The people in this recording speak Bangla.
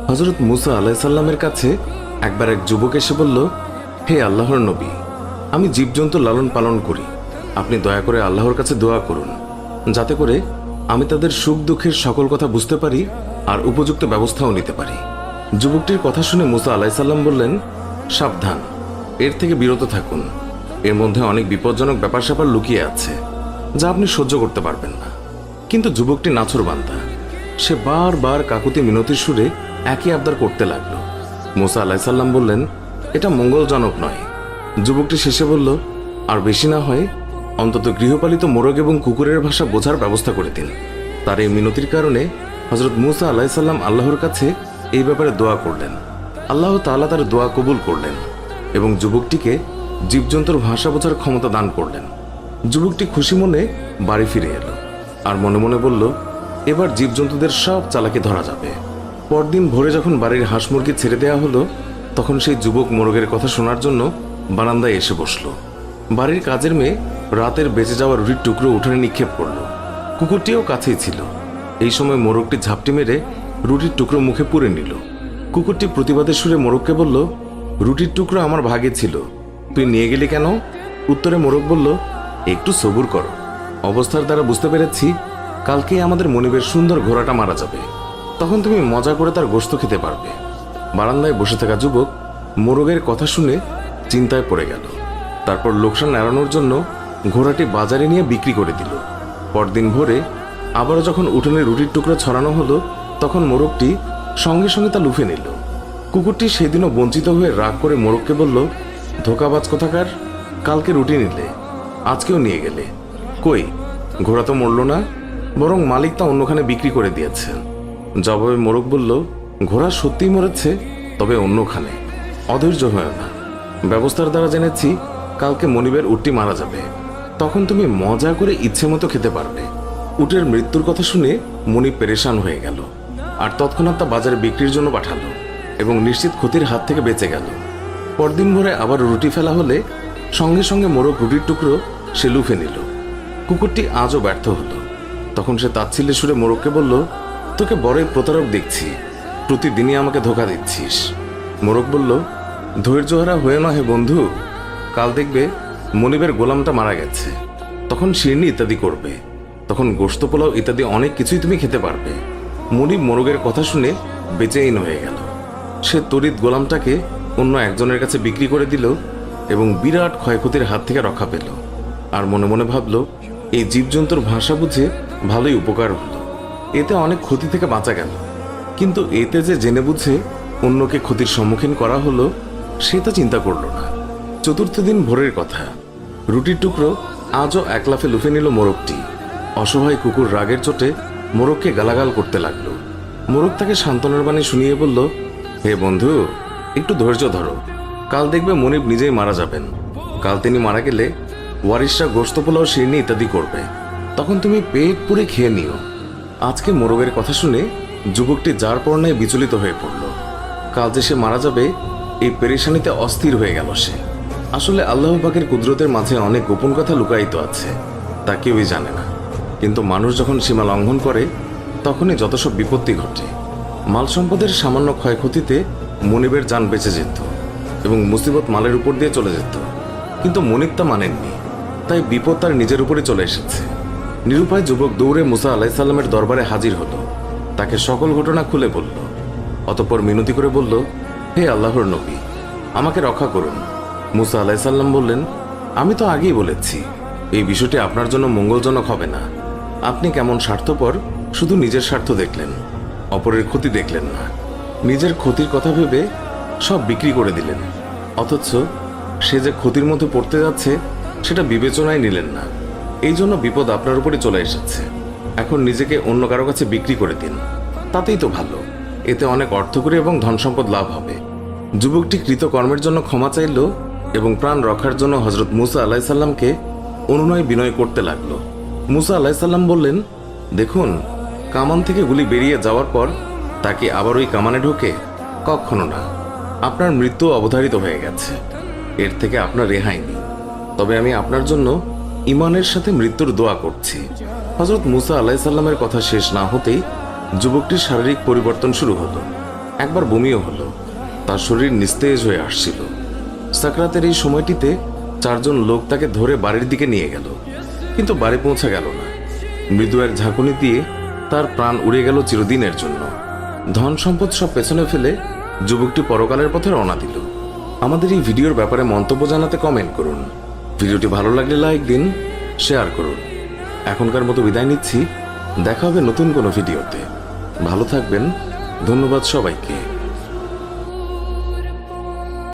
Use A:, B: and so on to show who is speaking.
A: হযরত মুসা আলাইহিসসালামের কাছে একবার এক যুবক এসে বলল, হে আল্লাহর নবী, আমি জীবজন্তু লালন পালন করি। আপনি দয়া করে আল্লাহর কাছে দোয়া করুন, যাতে করে আমি তাদের সুখ দুঃখের সকল কথা বুঝতে পারি আর উপযুক্ত ব্যবস্থাও নিতে পারি। যুবকটির কথা শুনে মুসা আলাইহিসসালাম বললেন, সাবধান, এর থেকে বিরত থাকুন। এর মধ্যে অনেক বিপজ্জনক ব্যাপার স্যাপার লুকিয়ে আছে, যা আপনি সহ্য করতে পারবেন না। কিন্তু যুবকটি নাছোড়বান্দা, সে বারবার কাকুতি মিনতির সুরে একই আবদার করতে লাগলো। মুসা আলাইহিসসালাম বললেন, এটা মঙ্গলজনক নয়। যুবকটি শেষে বলল, আর বেশি না হয় অন্তত গৃহপালিত মোরগ এবং কুকুরের ভাষা বোঝার ব্যবস্থা করে দিন। তার এই মিনতির কারণে হযরত মুসা আলাইহিসসালাম আল্লাহর কাছে এই ব্যাপারে দোয়া করলেন। আল্লাহ তাআলা তার দোয়া কবুল করলেন এবং যুবকটিকে জীবজন্তুর ভাষা বোঝার ক্ষমতা দান করলেন। যুবকটি খুশি মনে বাড়ি ফিরে এলো আর মনে মনে বলল, এবার জীবজন্তুদের সব চালাকি ধরা যাবে। পরদিন ভোরে যখন বাড়ির হাঁস মুরগি ছেড়ে দেওয়া হলো, তখন সেই যুবক মোরগের কথা শোনার জন্য বারান্দায় এসে বসলো। বাড়ির কাজের মেয়ে রাতের বেঁচে যাওয়া রুটির টুকরো উঠোনে নিক্ষেপ করলো। কুকুরটিও কাছেই ছিল। এই সময় মোরগটি ঝাপটি মেরে রুটির টুকরো মুখে পুরে নিল। কুকুরটি প্রতিবাদের সুরে মোরগকে বলল, রুটির টুকরো আমার ভাগে ছিল, তুই নিয়ে গেলি কেন? উত্তরে মোরগ বলল, একটু সবুর করো, অবস্থার দ্বারা বুঝতে পেরেছি কালকেই আমাদের মনিবের সুন্দর ঘোড়াটা মারা যাবে, তখন তুমি মজা করে তার গোশত খেতে পারবে। বারান্দায় বসে থাকা যুবক মোরগের কথা শুনে চিন্তায় পড়ে গেল। তারপর লোকসান এড়ানোর জন্য ঘোড়াটি বাজারে নিয়ে বিক্রি করে দিল। পরদিন ভোরে আবারও যখন উঠোনে রুটির টুকরো ছড়ানো হলো, তখন মোরগটি সঙ্গে সঙ্গে তা লুফে নিল। কুকুরটি সেদিনও বঞ্চিত হয়ে রাগ করে মোরগকে বলল, ধোকাবাজ কোথাকার, কালকে রুটি নিলে, আজকেও নিয়ে গেলে, কই ঘোড়া তো মরল না, বরং মালিক তা অন্যখানে বিক্রি করে দিয়েছে। জবাবে মোরগ বলল, ঘোড়া সত্যিই মরেছে, তবে অন্যখানে। অধৈর্য হয় না, ব্যবস্থার দ্বারা জেনেছি কালকে মনিবের উটটি মারা যাবে, তখন তুমি মজা করে ইচ্ছে মতো খেতে পারবে। উটের মৃত্যুর কথা শুনে মনিব পেরেশান হয়ে গেল আর তৎক্ষণাৎ তা বাজারে বিক্রির জন্য পাঠালো এবং নিশ্চিত ক্ষতির হাত থেকে বেঁচে গেল। পরদিন ভোরে আবার রুটি ফেলা হলে সঙ্গে সঙ্গে মোরগ রুটির টুকরো সে লুফে নিল। কুকুরটি আজও ব্যর্থ হলো। তখন সে তাচ্ছিল্যের সুরে মোরগকে বলল, তোকে বড়ই প্রতারক দেখছি, প্রতিদিনই আমাকে ধোকা দিচ্ছিস। মোরগ বলল, ধৈর্যহারা হয়ে না হে বন্ধু, কাল দেখবে মনিবের গোলামটা মারা গেছে, তখন শিরনি ইত্যাদি করবে, তখন গোশত পোলাও ইত্যাদি অনেক কিছুই তুমি খেতে পারবে। মনিব মোরগের কথা শুনে বেচেইন হয়ে গেল। সে তড়িৎ গোলামটাকে অন্য একজনের কাছে বিক্রি করে দিল এবং বিরাট ক্ষয়ক্ষতির হাত থেকে রক্ষা পেল। আর মনে মনে ভাবল, এই জীবজন্তুর ভাষা বুঝে ভালোই উপকার হলো, এতে অনেক ক্ষতি থেকে বাঁচা গেল। কিন্তু এতে যে জেনে বুঝে অন্যকে ক্ষতির সম্মুখীন করা হলো, সে তা চিন্তা করল না। চতুর্থ দিন ভোরের কথা, রুটির টুকরো আজও এক লাফে লুফে নিল মোরগটি। অসহায় কুকুর রাগের চোটে মোরগকে গালাগাল করতে লাগলো। মোরগ তাকে সান্ত্বনার বাণী শুনিয়ে বলল, হে বন্ধু, একটু ধৈর্য ধরো, কাল দেখবে মনিব নিজেই মারা যাবেন। কাল তিনি মারা গেলে ওয়ারিশরা গোশত পোলাও শিরনি ইত্যাদি করবে, তখন তুমি পেট পুরে খেয়ে নিও। আজকে মোরগের কথা শুনে যুবকটি যার পরনায় বিচলিত হয়ে পড়ল। কাল যে সে মারা যাবে এই পেরেশানিতে অস্থির হয়ে গেল সে। আসলে আল্লাহ পাকের কুদরতের মাঝে অনেক গোপন কথা লুকায়িত আছে, তা কেউই জানে না। কিন্তু মানুষ যখন সীমা লঙ্ঘন করে, তখনই যত সব বিপত্তি ঘটে। মাল সম্পদের সামান্য ক্ষয়ক্ষতিতে মনিবের জান বেঁচে যেত এবং মুসিবত মালের উপর দিয়ে চলে যেত, কিন্তু মনিব তা মানেননি, তাই বিপদ তার নিজের উপরে চলে এসেছে। নিরুপায় যুবক দৌড়ে মুসা আলাইহিসসালামের দরবারে হাজির হলো, তাকে সকল ঘটনা খুলে বলল। অতঃপর মিনতি করে বলল, হে আল্লাহর নবী, আমাকে রক্ষা করুন। মুসা আলাইহিসসালাম বললেন, আমি তো আগেই বলেছি এই বিষয়টি আপনার জন্য মঙ্গলজনক হবে না। আপনি কেমন স্বার্থপর, শুধু নিজের স্বার্থ দেখলেন, অপরের ক্ষতি দেখলেন না। নিজের ক্ষতির কথা ভেবে সব বিক্রি করে দিলেন, অথচ সে যে ক্ষতির মধ্যে পড়তে যাচ্ছে সেটা বিবেচনায় নিলেন না। এই জন্য বিপদ আপনার উপরে চলে এসেছে। এখন নিজেকে অন্য কারো কাছে বিক্রি করে দিন, তাতেই তো ভালো, এতে অনেক অর্থকরী এবং ধন সম্পদ লাভ হবে। যুবকটি কৃতকর্মের জন্য ক্ষমা চাইল এবং প্রাণ রক্ষার জন্য হযরত মুসা আলাইহিসসালামকে অনুনয় বিনয় করতে লাগলো। মুসা আলাইহিসসালাম বললেন, দেখুন, কামান থেকে গুলি বেরিয়ে যাওয়ার পর তাকে আবার ওই কামানে ঢোকে? কখনো না। আপনার মৃত্যু অবধারিত হয়ে গেছে, এর থেকে আপনার রেহাই নেই। তবে আমি আপনার জন্য ইমানের সাথে মৃত্যুর দোয়া করছি। হযরত মুসা আলাইহিসসালামের কথা শেষ না হতেই যুবকটির শারীরিক পরিবর্তন শুরু হলো। একবার বমিও হলো। তার শরীর নিস্তেজ হয়ে আসছিল। সাকরাতের এই সময়টিতে 4 জন লোক তাকে ধরে বাড়ির দিকে নিয়ে গেল, কিন্তু বাড়ি পৌঁছা গেল না। মৃদু এক ঝাঁকুনি দিয়ে তার প্রাণ উড়ে গেল চিরদিনের জন্য। ধন সম্পদ সব পেছনে ফেলে যুবকটি পরকালের পথে রওনা দিল। আমাদের এই ভিডিওর ব্যাপারে মন্তব্য জানাতে কমেন্ট করুন। ভিডিওটি ভালো লাগলে লাইক দিন, শেয়ার করুন। এখনকার মতো বিদায় নিচ্ছি। দেখা হবে নতুন কোনো ভিডিওতে। ভালো থাকবেন। ধন্যবাদ সবাইকে।